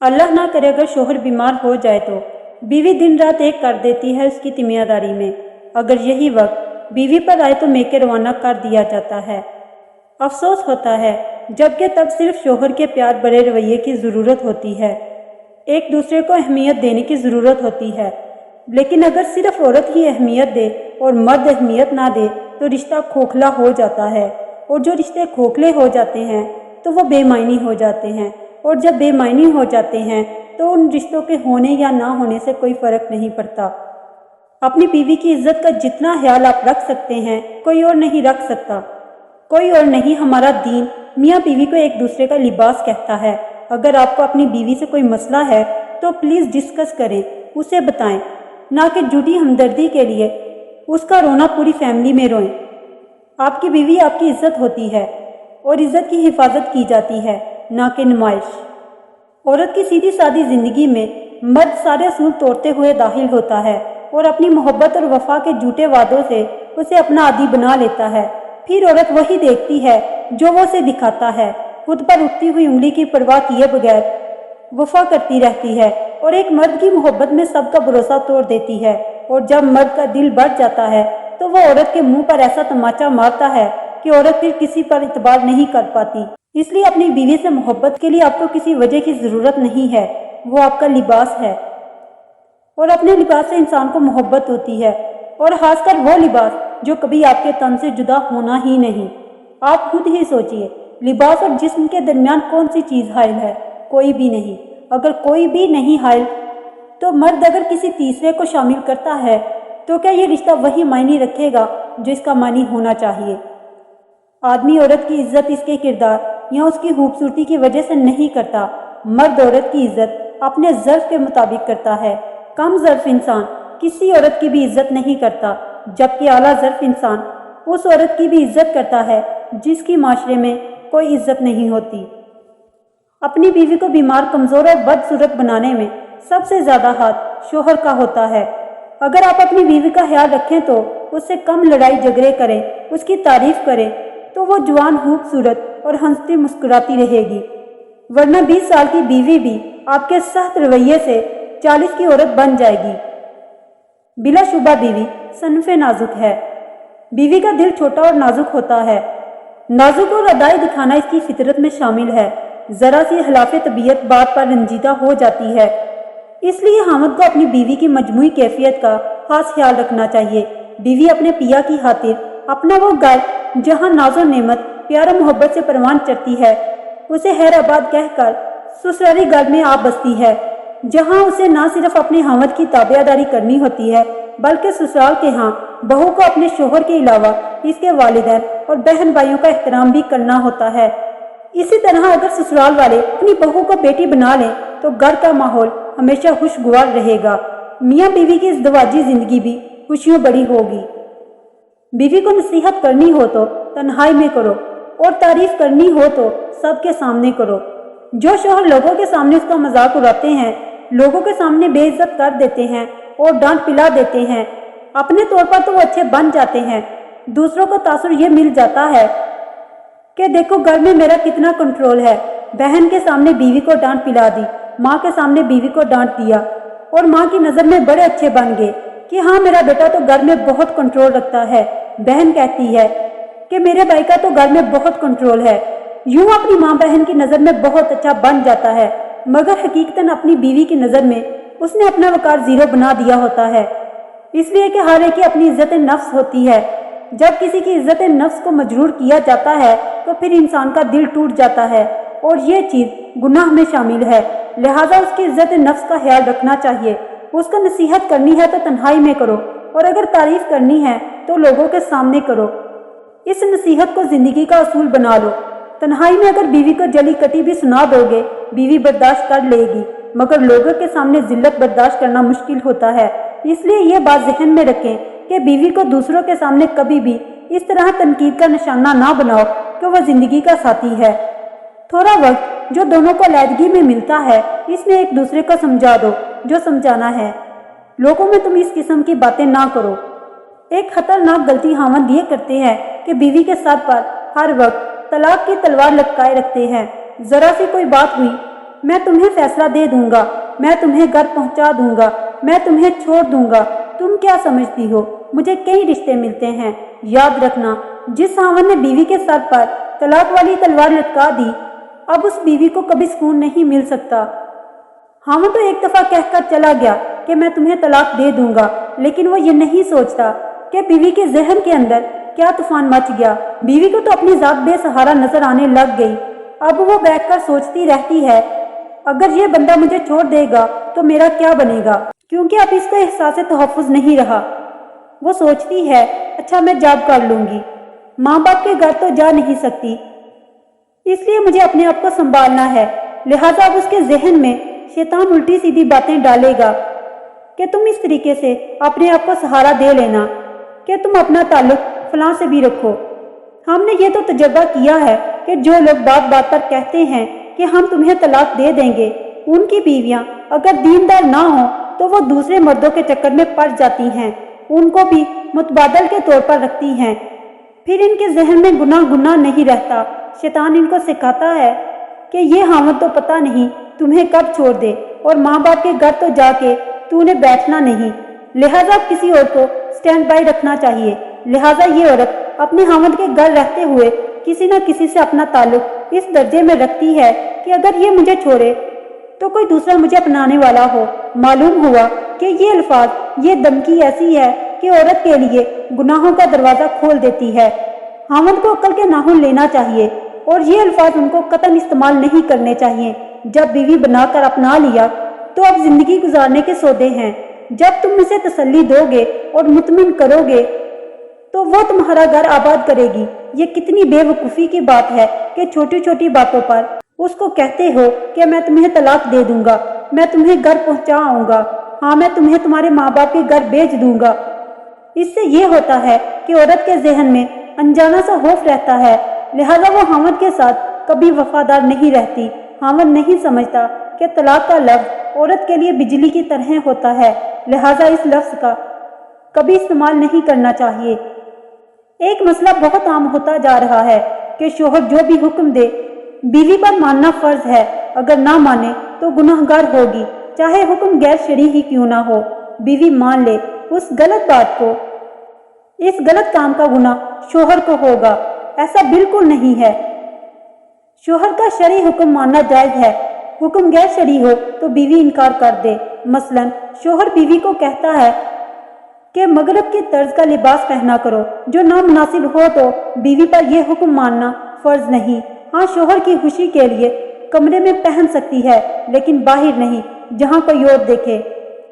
अल्लाह ना करे अगर शोहर बीमार हो जाए तो बीवी दिन रात एक कर देती है उसकी जिम्मेदारी में। अगर यही वक्त बीवी पर आए तो मेके रवाना कर दिया जाता है। अफसोस होता है जबकि तब सिर्फ शोहर के प्यार भरे रवैये की ज़रूरत होती है, एक दूसरे को अहमियत देने की ज़रूरत होती है। लेकिन अगर सिर्फ औरत ही अहमियत दे और मर्द अहमियत ना दे तो रिश्ता खोखला हो जाता है, और जो रिश्ते खोखले हो जाते हैं तो वो बेमायनी हो जाते हैं, और जब बेमायनी हो जाते हैं तो उन रिश्तों के होने या ना होने से कोई फ़र्क नहीं पड़ता। अपनी बीवी की इज्जत का जितना ख्याल आप रख सकते हैं कोई और नहीं रख सकता। कोई और नहीं, हमारा दीन मियाँ बीवी को एक दूसरे का लिबास कहता है। अगर आपको अपनी बीवी से कोई मसला है तो प्लीज़ डिस्कस करें, उसे बताएं, ना कि झूठी हमदर्दी के लिए उसका रोना पूरी फैमिली में रोएं। आपकी बीवी आपकी इज्जत होती है और इज्जत की हिफाजत की जाती है, ना कि नुमाइश। औरत की सीधी सादी ज़िंदगी में मर्द सारे असूल तोड़ते हुए दाखिल होता है और अपनी मोहब्बत और वफा के झूठे वादों से उसे अपना आदी बना लेता है। फिर औरत वही देखती है जो वो उसे दिखाता है, खुद पर उठती हुई उंगली की परवाह किए बगैर वफा करती रहती है और एक मर्द की मोहब्बत में सबका भरोसा तोड़ देती है। और जब मर्द का दिल बढ़ जाता है तो वह औरत के मुंह पर ऐसा तमाचा मारता है कि औरत फिर किसी पर इतबार नहीं कर पाती। इसलिए अपनी बीवी से मोहब्बत के लिए आपको किसी वजह की ज़रूरत नहीं है, वो आपका लिबास है। और अपने लिबास से इंसान को मोहब्बत होती है, और खासकर वो लिबास जो कभी आपके तन से जुदा होना ही नहीं। आप खुद ही सोचिए, लिबास और जिस्म के दरमियान कौन सी चीज़ हाइल है? कोई भी नहीं। अगर कोई भी नहीं हाइल तो मर्द अगर किसी तीसरे को शामिल करता है तो क्या ये रिश्ता वही मायने रखेगा जो इसका मानी होना चाहिए? आदमी औरत की इज्जत इसके किरदार या उसकी खूबसूरती की वजह से नहीं करता। मर्द औरत की इज्जत अपने ज़र्फ के मुताबिक करता है। कम ज़र्फ इंसान किसी औरत की भी इज्जत नहीं करता, जबकि आला ज़र्फ इंसान उस औरत की भी इज्जत करता है जिसकी माशरे में कोई इज्जत नहीं होती। अपनी बीवी को बीमार, कमज़ोर और बदसूरत बनाने में सबसे ज़्यादा हाथ शोहर का होता है। अगर आप अपनी बीवी का ख्याल रखें तो उससे कम लड़ाई झगड़े करें, उसकी तारीफ़ करें, तो वो जवान, खूबसूरत और हंसती मुस्कुराती रहेगी। वरना 20 साल की बीवी भी आपके सख्त रवैये से 40 की औरत बन जाएगी। बिलाशुबा बीवी सनफ़े नाजुक है। बीवी का दिल छोटा और नाजुक होता है। नाजुक और अदाई दिखाना इसकी फितरत में शामिल है। ज़रा सी खिलाफ तबीयत बात पर रंजीदा हो जाती है। इसलिए हामिद को अपनी बीवी की मजमूई कैफियत का खास ख्याल रखना चाहिए। बीवी अपने पिया की खातिर अपना वो घर जहाँ नाजो नेमत प्यार और मोहब्बत से परवान चढ़ती है उसे हैराबाद कहकर ससुराली घर में आ बसती है, जहाँ उसे ना सिर्फ अपने हामिद की ताबेदारी करनी होती है बल्कि ससुराल के यहाँ बहू को अपने शोहर के अलावा इसके वालिदैन और बहन भाइयों का एहतराम भी करना होता है। इसी तरह अगर ससुराल वाले अपनी बहू को बेटी बना लें तो घर का माहौल हमेशा खुशगवार रहेगा। मियाँ बीवी की इस दवाजी जिंदगी भी खुशियों बड़ी होगी। बीवी को नसीहत करनी हो तो तन्हाई में करो और तारीफ करनी हो तो सबके सामने करो। जो शोहर लोगों के सामने उसका मजाक उड़ाते हैं, लोगों के सामने बेइज्जत कर देते हैं और डांट पिला देते हैं, अपने तौर पर तो वो अच्छे बन जाते हैं, दूसरों को तासुर ये मिल जाता है कि देखो घर में मेरा कितना कंट्रोल है। बहन के सामने बीवी को डांट पिला दी, माँ के सामने बीवी को डांट दिया और माँ की नज़र में बड़े अच्छे बन गए कि हाँ मेरा बेटा तो घर में बहुत कंट्रोल रखता है। बहन कहती है कि मेरे भाई का तो घर में बहुत कंट्रोल है। यूँ अपनी माँ बहन की नज़र में बहुत अच्छा बन जाता है, मगर हकीकतन अपनी बीवी की नज़र में उसने अपना वकार ज़ीरो बना दिया होता है। इसलिए कि हर एक की अपनी इज्जत नफ्स होती है। जब किसी की इज्जत नफ्स को मजरूर किया जाता है तो फिर इंसान का दिल टूट जाता है और ये चीज़ गुनाह में शामिल है। लिहाजा उसकी इज्जत नफ्स का ख्याल रखना चाहिए। उसको नसीहत करनी है तो तन्हाई में करो और अगर तारीफ करनी है तो लोगों के सामने करो। इस नसीहत को ज़िंदगी का असूल बना लो। तन्हाई में अगर बीवी को जली कटी भी सुना दोगे बीवी बर्दाश्त कर लेगी, मगर लोगों के सामने जिल्लत बर्दाश्त करना मुश्किल होता है। इसलिए ये बात जहन में रखें कि बीवी को दूसरों के सामने कभी भी इस तरह तनकीद का निशाना ना बनाओ कि वह ज़िंदगी का साथी है। थोड़ा वक्त जो दोनों को अलहदगी में मिलता है इसमें एक दूसरे को समझा दो जो समझाना है। लोगों में तुम इस किस्म की बातें ना करो। एक खतरनाक गलती हामिद ये करते हैं कि बीवी के सर पर हर वक्त तलाक की तलवार लटकाए रखते हैं। ज़रा सी कोई बात हुई मैं तुम्हें फैसला दे दूंगा, मैं तुम्हें घर पहुंचा दूंगा, मैं तुम्हें छोड़ दूंगा। तुम क्या समझती हो? मुझे कई रिश्ते मिलते हैं। याद रखना, जिस हावन ने बीवी के सर पर तलाक वाली तलवार लटका दी, अब उस बीवी को कभी सुकून नहीं मिल सकता। हावन तो एक दफा कहकर चला गया कि मैं तुम्हें तलाक दे दूंगा, लेकिन वो ये नहीं सोचता कि बीवी के जहन के अंदर क्या तूफान मच गया। बीवी को तो अपनी जात बेसहारा नजर आने लग गई। अब वो बैठकर सोचती रहती है, अगर ये बंदा मुझे छोड़ देगा तो मेरा क्या बनेगा, क्योंकि अब इसका एहसास तहफ़्फ़ुज़ नहीं रहा। वो सोचती है, अच्छा मैं जॉब कर लूंगी, माँ बाप के घर तो जा नहीं सकती, इसलिए मुझे अपने आप को संभालना है। लिहाजा अब उसके जहन में शैतान उल्टी सीधी बातें डालेगा कि तुम इस तरीके से अपने आप को सहारा दे लेना कि तुम अपना ताल्लुक फलां से भी रखो। हमने ये तो तजर्बा किया है कि जो लोग बात बात पर कहते हैं कि हम तुम्हें तलाक दे देंगे, उनकी बीवियां अगर दीनदार ना हो तो वो दूसरे मर्दों के चक्कर में पड़ जाती हैं, उनको भी मुतबादल के तौर पर रखती हैं। फिर इनके जहन में गुनाह नहीं रहता। शैतान इनको सिखाता है कि ये हावत तो पता नहीं तुम्हें कब छोड़ दे, और माँ बाप के घर तो जाके तूने बैठना नहीं, लिहाजा किसी और को स्टैंड बाय रखना चाहिए। लिहाजा ये औरत अपने हावत के घर रहते हुए किसी न किसी से अपना ताल्लुक इस दर्जे में रखती है कि अगर ये मुझे छोड़े तो कोई दूसरा मुझे अपनाने वाला हो। मालूम हुआ कि ये अल्फाज, ये धमकी ऐसी है कि औरत के लिए गुनाहों का दरवाजा खोल देती है। हावत को अक्ल के नाखून लेना चाहिए और ये अल्फाज उनको कतई इस्तेमाल नहीं करने चाहिए। जब बीवी बनाकर अपना लिया तो अब जिंदगी गुजारने के सौदे हैं। जब तुम उसे तसल्ली दोगे और मुतमिन करोगे तो वो तुम्हारा घर आबाद करेगी। ये कितनी बेवकूफ़ी की बात है कि छोटी छोटी बातों पर उसको कहते हो कि मैं तुम्हें तलाक दे दूंगा, मैं तुम्हें घर पहुंचा आऊंगा, हाँ मैं तुम्हें तुम्हारे माँ बाप के घर भेज दूंगा। इससे ये होता है कि औरत के जहन में अनजाना सा खौफ रहता है, लिहाजा वो हावत के साथ कभी वफादार नहीं रहती। हावत नहीं समझता कि तलाक का लफ्ज़ औरत के लिए बिजली की तरह होता है, लिहाजा इस लफ्ज़ का कभी इस्तेमाल नहीं करना चाहिए। एक मसला बहुत आम होता जा रहा है कि शोहर जो भी हुक्म दे बीवी पर मानना फर्ज है, अगर ना माने तो गुनाहगार होगी, चाहे हुक्म गैर शरई ही क्यों ना हो। बीवी मान ले उस गलत बात को, इस गलत काम का गुनाह शोहर को होगा, ऐसा बिल्कुल नहीं है। शोहर का शरई हुक्म मानना जायज है, हुक्म गैर शरई हो तो बीवी इनकार कर दे। मसलन शोहर बीवी को कहता है कि मगरब की तर्ज का लिबास पहना करो, जो नामुनासिब हो तो बीवी पर यह हुक्म मानना फर्ज नहीं। हाँ, शोहर की खुशी के लिए कमरे में पहन सकती है, लेकिन बाहर नहीं जहाँ कोई और देखे।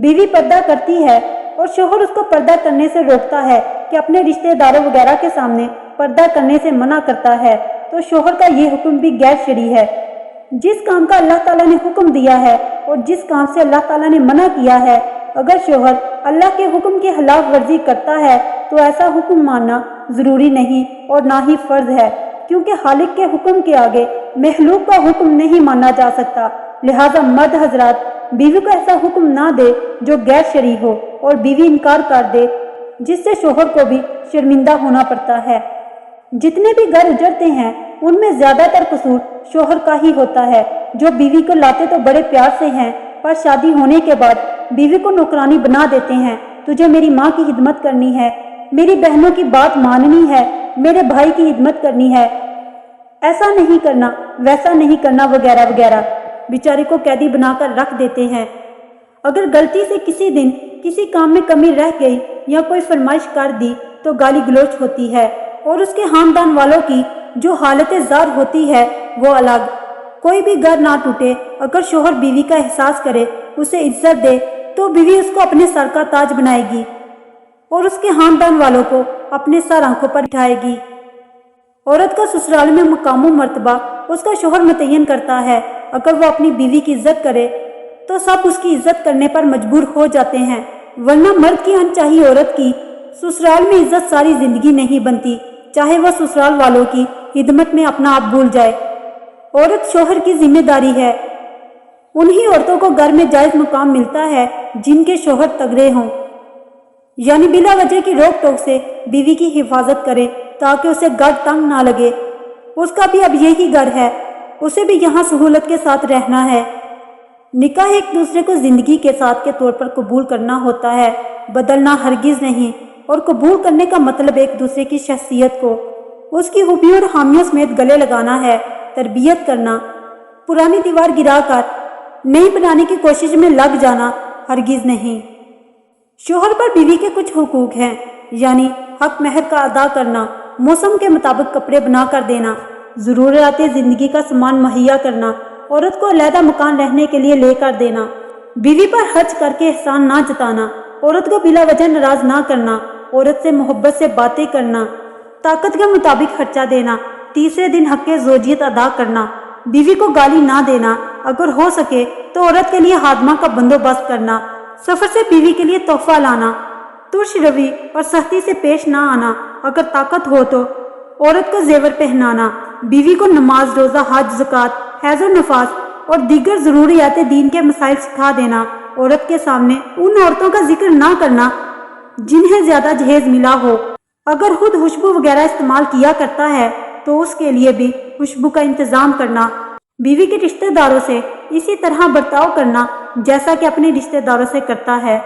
बीवी पर्दा करती है और शोहर उसको पर्दा करने से रोकता है कि अपने रिश्तेदारों वगैरह के सामने पर्दा करने से मना करता है, तो शोहर का ये हुक्म भी गैर शरई है। जिस काम का अल्लाह ताला ने हुक्म दिया है और जिस काम से अल्लाह ताला ने मना किया है, अगर शोहर अल्लाह के हुक्म की खिलाफ वर्जी करता है तो ऐसा हुक्म मानना जरूरी नहीं और ना ही फर्ज है, क्योंकि खालिक के हुक्म के आगे महलूक का हुक्म नहीं माना जा सकता। लिहाजा मर्द हजरात बीवी को ऐसा हुक्म ना दे जो गैर शरई हो और बीवी इनकार कर दे जिससे शोहर को भी शर्मिंदा होना पड़ता है। जितने भी घर उजड़ते हैं उनमें ज्यादातर कसूर शोहर का ही होता है, जो बीवी को लाते तो बड़े प्यार से हैं पर शादी होने के बाद बीवी को नौकरानी बना देते हैं। तुझे मेरी माँ की खिदमत करनी है, मेरी बहनों की बात माननी है, मेरे भाई की खिदमत करनी है, ऐसा नहीं करना, वैसा नहीं करना वगैरह वगैरह। बेचारे को कैदी बनाकर रख देते हैं। अगर गलती से किसी दिन किसी काम में कमी रह गई या कोई फरमाइश कर दी तो गाली गलोच होती है, और उसके खानदान वालों की जो हालत जार होती है वो अलग। कोई भी घर ना टूटे, अगर शोहर बीवी का एहसास करे, उसे इज्जत दे, तो बीवी उसको अपने सर का ताज बनाएगी और उसके खानदान वालों को अपने सर आंखों पर बिठाएगी। औरत का ससुराल में मकाम मर्तबा उसका शोहर मुतय्यन करता है। अगर वो अपनी बीवी की इज्जत करे तो सब उसकी इज्जत करने पर मजबूर हो जाते हैं, वरना मर्द की अनचाही औरत की ससुराल में इज्जत सारी जिंदगी नहीं बनती, चाहे वह ससुराल वालों की खिदमत में अपना आप भूल जाए। औरत शोहर की जिम्मेदारी है। उन्हीं औरतों को घर में जायज मुकाम मिलता है जिनके शोहर तगड़े हों, यानी बिला वजह की रोक टोक से बीवी की हिफाजत करें ताकि उसे घर तंग ना लगे। उसका भी अब यही घर है, اسے بھی یہاں سہولت کے ساتھ رہنا ہے۔ نکاح ایک دوسرے کو زندگی کے ساتھ کے طور پر قبول کرنا ہوتا ہے، بدلنا ہرگز نہیں، اور قبول کرنے کا مطلب ایک دوسرے کی شخصیت کو اس کی خوبیوں اور خامیوں سمیت گلے لگانا ہے، تربیت کرنا، پرانی دیوار گرا کر نئی بنانے کی کوشش میں لگ جانا ہرگز نہیں۔ شوہر پر بیوی کے کچھ حقوق ہیں، یعنی حق مہر کا ادا کرنا، موسم کے مطابق کپڑے بنا کر دینا، ضروریات زندگی کا سامان مہیا کرنا، عورت کو علیحدہ مکان رہنے کے لیے لے کر دینا، بیوی پر خرچ کر کے احسان نہ جتانا، عورت کو بلا وجہ ناراض نہ کرنا، عورت سے محبت سے باتیں کرنا، طاقت کے مطابق خرچہ دینا، تیسرے دن حق زوجیت ادا کرنا، بیوی کو گالی نہ دینا، اگر ہو سکے تو عورت کے لیے خادمہ کا بندوبست کرنا، سفر سے بیوی کے لیے تحفہ لانا، ترش روی اور سختی سے پیش نہ آنا، اگر طاقت ہو تو عورت کو زیور پہنانا، بیوی کو نماز، روزہ، حج، زکوٰۃ، حیض و نفاس اور دیگر ضروریات دین کے مسائل سکھا دینا، عورت کے سامنے ان عورتوں کا ذکر نہ کرنا جنہیں زیادہ جہیز ملا ہو، اگر خود خوشبو وغیرہ استعمال کیا کرتا ہے تو اس کے لیے بھی خوشبو کا انتظام کرنا، بیوی کے رشتہ داروں سے اسی طرح برتاؤ کرنا جیسا کہ اپنے رشتہ داروں سے کرتا ہے۔